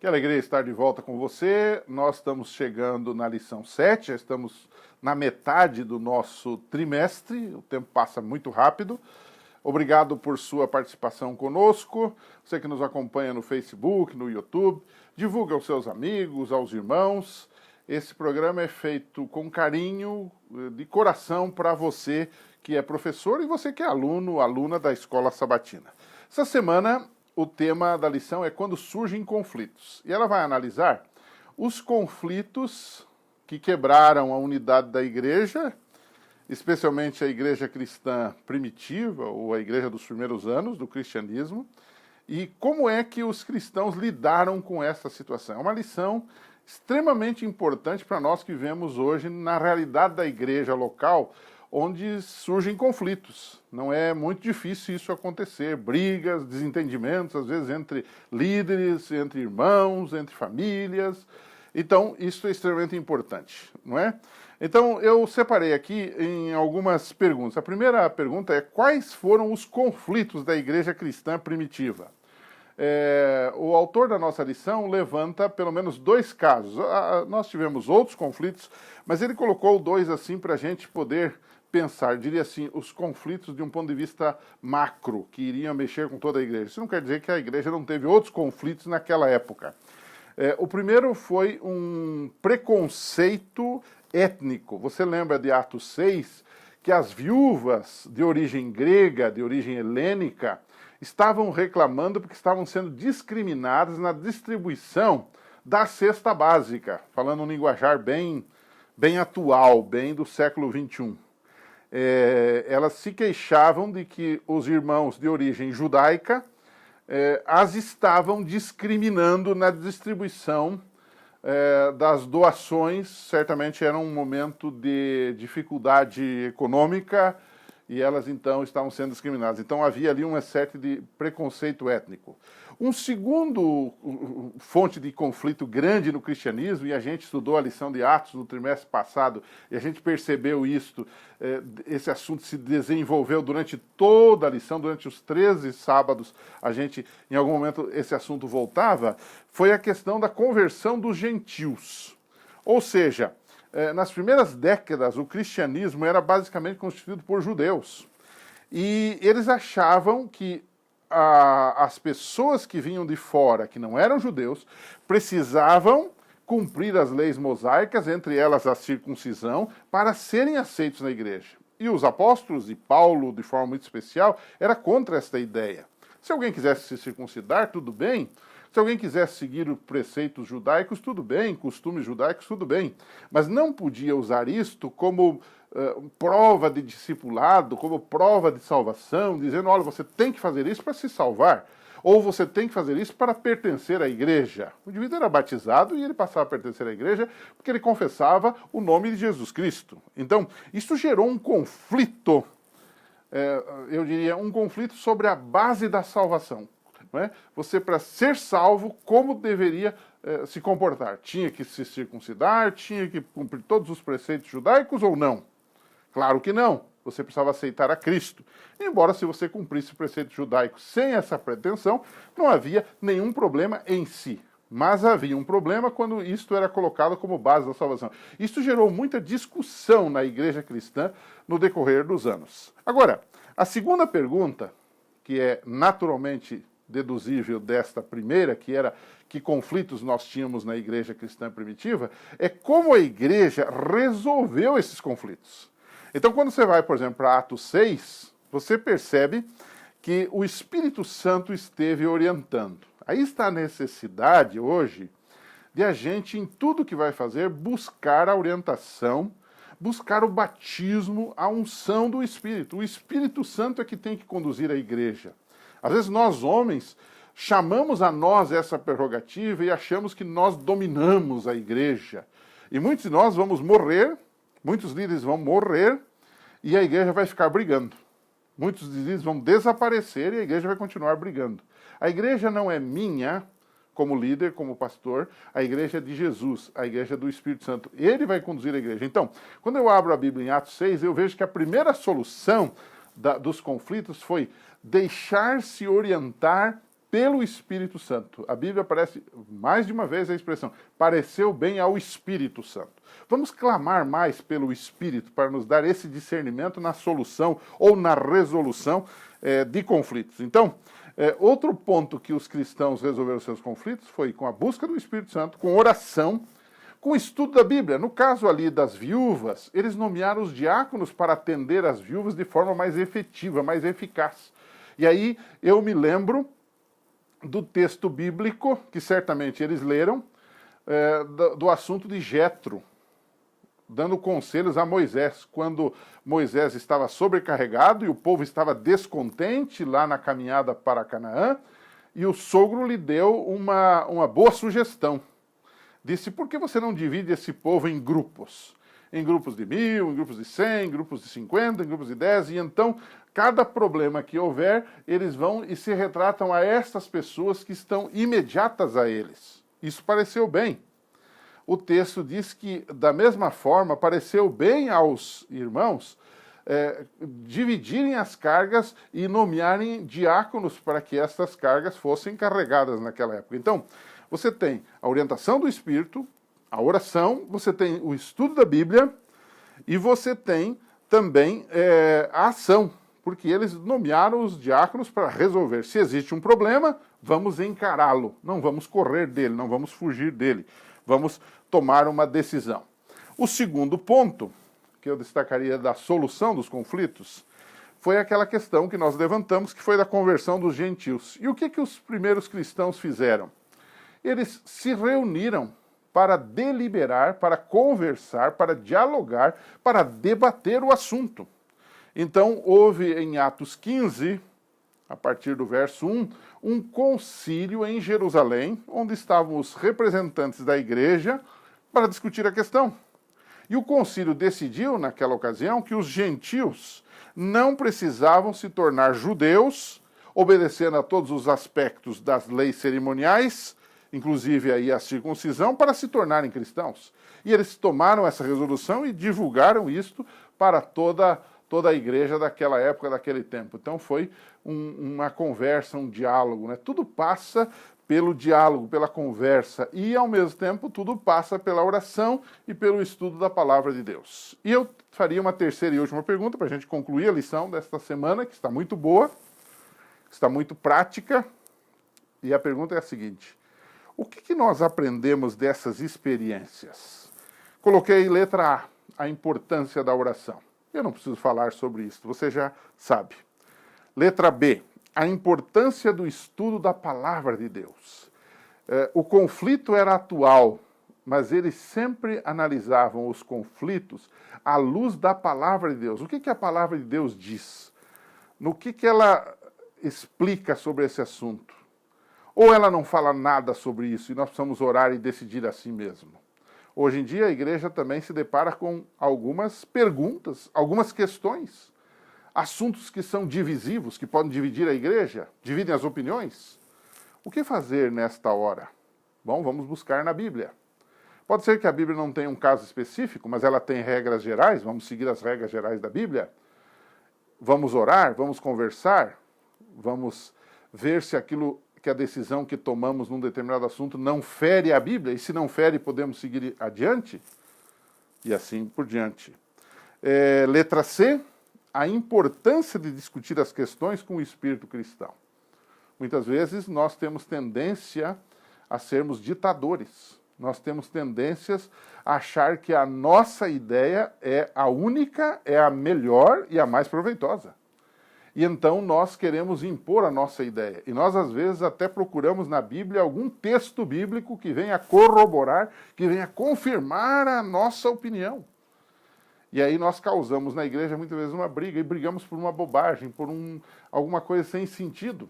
alegria estar de volta com você. Nós estamos chegando na lição 7, já estamos na metade do nosso trimestre, o tempo passa muito rápido. Obrigado por sua participação conosco, você que nos acompanha no Facebook, no YouTube, divulgue aos seus amigos, aos irmãos. Esse programa é feito com carinho, de coração, para você que é professor e você que é aluno, aluna da Escola Sabatina. Essa semana o tema da lição é quando surgem conflitos. E ela vai analisar os conflitos que quebraram a unidade da igreja, especialmente a igreja cristã primitiva, ou a igreja dos primeiros anos do cristianismo, e como é que os cristãos lidaram com essa situação. É uma lição extremamente importante para nós que vivemos hoje na realidade da igreja local, onde surgem conflitos. Não é muito difícil isso acontecer, brigas, desentendimentos, às vezes entre líderes, entre irmãos, entre famílias. Então, isso é extremamente importante, não é? Então, eu separei aqui em algumas perguntas. A primeira pergunta é: quais foram os conflitos da igreja cristã primitiva? O autor da nossa lição levanta pelo menos 2 casos. Nós tivemos outros conflitos, mas ele colocou 2 assim para a gente poder pensar, diria assim, os conflitos de um ponto de vista macro, que iriam mexer com toda a igreja. Isso não quer dizer que a igreja não teve outros conflitos naquela época. O primeiro foi um preconceito étnico. Você lembra de Atos 6, que as viúvas de origem grega, de origem helênica, estavam reclamando porque estavam sendo discriminadas na distribuição da cesta básica, falando um linguajar bem atual, bem do século XXI. Elas se queixavam de que os irmãos de origem judaica as estavam discriminando na distribuição das doações. Certamente era um momento de dificuldade econômica e elas então estavam sendo discriminadas. Então havia ali uma série de preconceito étnico. Um segundo fonte de conflito grande no cristianismo, e a gente estudou a lição de Atos no trimestre passado, e a gente percebeu isso, esse assunto se desenvolveu durante toda a lição, durante os 13 sábados, em algum momento, esse assunto voltava, foi a questão da conversão dos gentios. Ou seja, nas primeiras décadas, o cristianismo era basicamente constituído por judeus. E eles achavam que as pessoas que vinham de fora, que não eram judeus, precisavam cumprir as leis mosaicas, entre elas a circuncisão, para serem aceitos na igreja. E os apóstolos, e Paulo de forma muito especial, era contra esta ideia. Se alguém quisesse se circuncidar, tudo bem. Se alguém quisesse seguir os preceitos judaicos, tudo bem, costumes judaicos, tudo bem. Mas não podia usar isto como prova de discipulado, como prova de salvação, dizendo: olha, você tem que fazer isso para se salvar, ou você tem que fazer isso para pertencer à igreja. O indivíduo era batizado e ele passava a pertencer à igreja porque ele confessava o nome de Jesus Cristo. Então, isso gerou um conflito, eu diria, um conflito sobre a base da salvação. Não é? Você, para ser salvo, como deveria se comportar? Tinha que se circuncidar? Tinha que cumprir todos os preceitos judaicos ou não? Claro que não. Você precisava aceitar a Cristo. Embora, se você cumprisse o preceito judaico sem essa pretensão, não havia nenhum problema em si. Mas havia um problema quando isto era colocado como base da salvação. Isso gerou muita discussão na igreja cristã no decorrer dos anos. Agora, a segunda pergunta, que é naturalmente deduzível desta primeira, que era que conflitos nós tínhamos na igreja cristã primitiva, é como a igreja resolveu esses conflitos. Então, quando você vai, por exemplo, para Atos 6, você percebe que o Espírito Santo esteve orientando. Aí está a necessidade hoje de a gente, em tudo que vai fazer, buscar a orientação, buscar o batismo, a unção do Espírito. O Espírito Santo é que tem que conduzir a igreja. Às vezes nós, homens, chamamos a nós essa prerrogativa e achamos que nós dominamos a igreja. E muitos de nós vamos morrer, muitos líderes vão morrer e a igreja vai ficar brigando. Muitos líderes vão desaparecer e a igreja vai continuar brigando. A igreja não é minha, como líder, como pastor, a igreja é de Jesus, a igreja é do Espírito Santo. Ele vai conduzir a igreja. Então, quando eu abro a Bíblia em Atos 6, eu vejo que a primeira solução dos conflitos foi deixar-se orientar pelo Espírito Santo. A Bíblia aparece mais de uma vez a expressão, pareceu bem ao Espírito Santo. Vamos clamar mais pelo Espírito para nos dar esse discernimento na solução ou na resolução de conflitos. Então, outro ponto que os cristãos resolveram seus conflitos foi com a busca do Espírito Santo, com oração, com o estudo da Bíblia. No caso ali das viúvas, eles nomearam os diáconos para atender as viúvas de forma mais efetiva, mais eficaz. E aí eu me lembro do texto bíblico, que certamente eles leram, do assunto de Jetro, dando conselhos a Moisés, quando Moisés estava sobrecarregado e o povo estava descontente lá na caminhada para Canaã, e o sogro lhe deu uma boa sugestão. Disse, por que você não divide esse povo em grupos? Em grupos de 1000, em grupos de 100, em grupos de 50, em grupos de 10, e então, cada problema que houver, eles vão e se retratam a estas pessoas que estão imediatas a eles. Isso pareceu bem. O texto diz que, da mesma forma, pareceu bem aos irmãos dividirem as cargas e nomearem diáconos para que estas cargas fossem carregadas naquela época. Então, você tem a orientação do Espírito, a oração, você tem o estudo da Bíblia e você tem também a ação, porque eles nomearam os diáconos para resolver. Se existe um problema, vamos encará-lo, não vamos correr dele, não vamos fugir dele, vamos tomar uma decisão. O segundo ponto, que eu destacaria da solução dos conflitos, foi aquela questão que nós levantamos, que foi da conversão dos gentios. E o que os primeiros cristãos fizeram? Eles se reuniram para deliberar, para conversar, para dialogar, para debater o assunto. Então, houve em Atos 15, a partir do verso 1, um concílio em Jerusalém, onde estavam os representantes da igreja para discutir a questão. E o concílio decidiu, naquela ocasião, que os gentios não precisavam se tornar judeus, obedecendo a todos os aspectos das leis cerimoniais, inclusive aí a circuncisão, para se tornarem cristãos. E eles tomaram essa resolução e divulgaram isto para toda a igreja daquela época, daquele tempo. Então foi uma conversa, um diálogo, né? Tudo passa pelo diálogo, pela conversa, e ao mesmo tempo tudo passa pela oração e pelo estudo da palavra de Deus. E eu faria uma terceira e última pergunta para a gente concluir a lição desta semana, que está muito boa, está muito prática, e a pergunta é a seguinte: o que nós aprendemos dessas experiências? Coloquei letra A, a importância da oração. Eu não preciso falar sobre isso, você já sabe. Letra B, a importância do estudo da palavra de Deus. O conflito era atual, mas eles sempre analisavam os conflitos à luz da palavra de Deus. O que a palavra de Deus diz? No que ela explica sobre esse assunto? Ou ela não fala nada sobre isso e nós precisamos orar e decidir assim mesmo? Hoje em dia a igreja também se depara com algumas perguntas, algumas questões, assuntos que são divisivos, que podem dividir a igreja, dividem as opiniões. O que fazer nesta hora? Bom, vamos buscar na Bíblia. Pode ser que a Bíblia não tenha um caso específico, mas ela tem regras gerais, vamos seguir as regras gerais da Bíblia. Vamos orar, vamos conversar, vamos ver se a decisão que tomamos num determinado assunto não fere a Bíblia, e se não fere, podemos seguir adiante, e assim por diante. Letra C, a importância de discutir as questões com o espírito cristão. Muitas vezes nós temos tendência a sermos ditadores, nós temos tendências a achar que a nossa ideia é a única, é a melhor e a mais proveitosa. E então nós queremos impor a nossa ideia. E nós, às vezes, até procuramos na Bíblia algum texto bíblico que venha corroborar, que venha confirmar a nossa opinião. E aí nós causamos na igreja, muitas vezes, uma briga, e brigamos por uma bobagem, por alguma coisa sem sentido.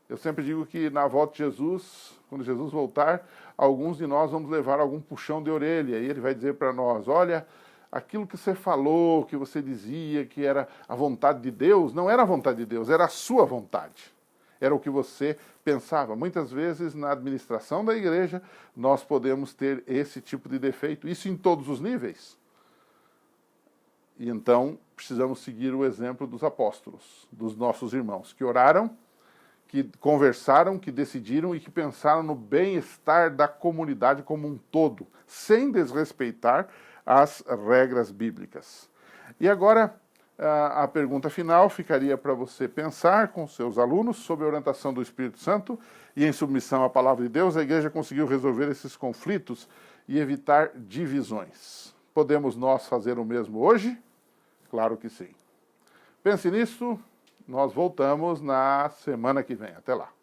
Eu sempre digo que na volta de Jesus, quando Jesus voltar, alguns de nós vamos levar algum puxão de orelha, e ele vai dizer para nós: olha, aquilo que você falou, que você dizia que era a vontade de Deus, não era a vontade de Deus, era a sua vontade. Era o que você pensava. Muitas vezes, na administração da igreja, nós podemos ter esse tipo de defeito, isso em todos os níveis. E então, precisamos seguir o exemplo dos apóstolos, dos nossos irmãos, que oraram, que conversaram, que decidiram e que pensaram no bem-estar da comunidade como um todo, sem desrespeitar as regras bíblicas. E agora, a pergunta final ficaria para você pensar com seus alunos sob a orientação do Espírito Santo e em submissão à palavra de Deus, a igreja conseguiu resolver esses conflitos e evitar divisões. Podemos nós fazer o mesmo hoje? Claro que sim. Pense nisso, nós voltamos na semana que vem. Até lá.